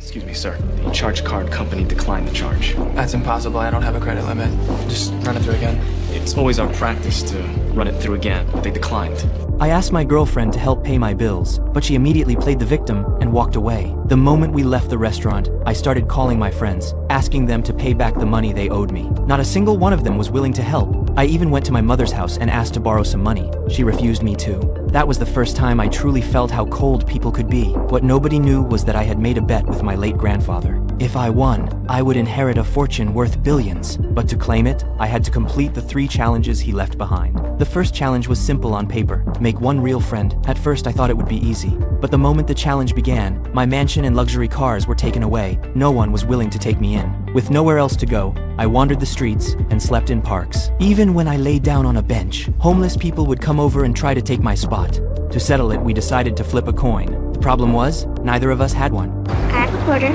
Excuse me, sir. The charge card company declined the charge. That's impossible. I don't have a credit limit. Just run it through again. It's always our practice to run it through again, but they declined. I asked my girlfriend to help pay my bills, but she immediately played the victim and walked away. The moment we left the restaurant, I started calling my friends, asking them to pay back the money they owed me. Not a single one of them was willing to help. I even went to my mother's house and asked to borrow some money. She refused me too. That was the first time I truly felt how cold people could be. What nobody knew was that I had made a bet with my late grandfather. If I won, I would inherit a fortune worth billions. But to claim it, I had to complete the 3 challenges he left behind. The first challenge was simple on paper: make one real friend. At first I thought it would be easy. But the moment the challenge began, my mansion and luxury cars were taken away. No one was willing to take me in. With nowhere else to go, I wandered the streets and slept in parks. Even when I lay down on a bench, homeless people would come over and try to take my spot. To settle it, we decided to flip a coin. The problem was, neither of us had one. I have a quarter.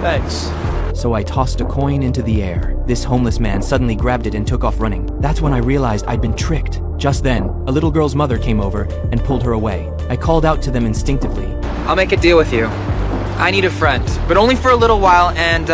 Thanks. So I tossed a coin into the air. This homeless man suddenly grabbed it and took off running. That's when I realized I'd been tricked. Just then, a little girl's mother came over and pulled her away. I called out to them instinctively. I'll make a deal with you. I need a friend, but only for a little while, and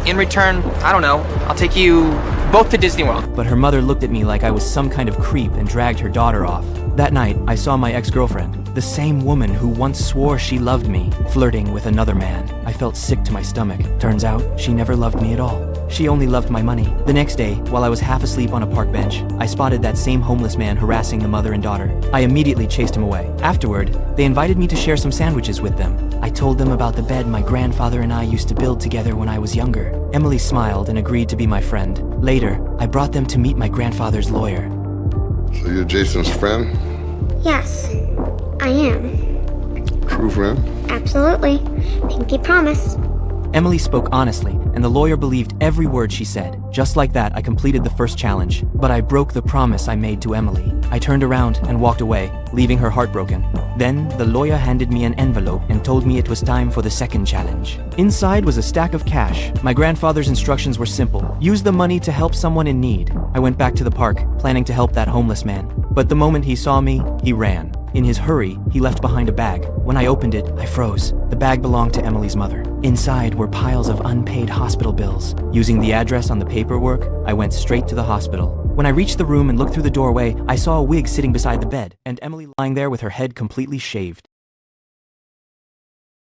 in return, I don't know, I'll take you both to Disney World. But her mother looked at me like I was some kind of creep and dragged her daughter off. That night, I saw my ex-girlfriend, the same woman who once swore she loved me, flirting with another man. I felt sick to my stomach. Turns out, she never loved me at all. She only loved my money. The next day, while I was half asleep on a park bench, I spotted that same homeless man harassing the mother and daughter. I immediately chased him away. Afterward, they invited me to share some sandwiches with them. I told them about the bed my grandfather and I used to build together when I was younger. Emily smiled and agreed to be my friend. Later, I brought them to meet my grandfather's lawyer. So you're Jason's friend? Yes, I am. True friend? Absolutely. Pinky promise. Emily spoke honestly, and the lawyer believed every word she said. Just like that, I completed the first challenge. But I broke the promise I made to Emily. I turned around and walked away, leaving her heartbroken. Then, the lawyer handed me an envelope and told me it was time for the second challenge. Inside was a stack of cash. My grandfather's instructions were simple: use the money to help someone in need. I went back to the park, planning to help that homeless man. But the moment he saw me, he ran. In his hurry, he left behind a bag. When I opened it, I froze. The bag belonged to Emily's mother. Inside were piles of unpaid hospital bills. Using the address on the paperwork, I went straight to the hospital. When I reached the room and looked through the doorway, I saw a wig sitting beside the bed, and Emily lying there with her head completely shaved.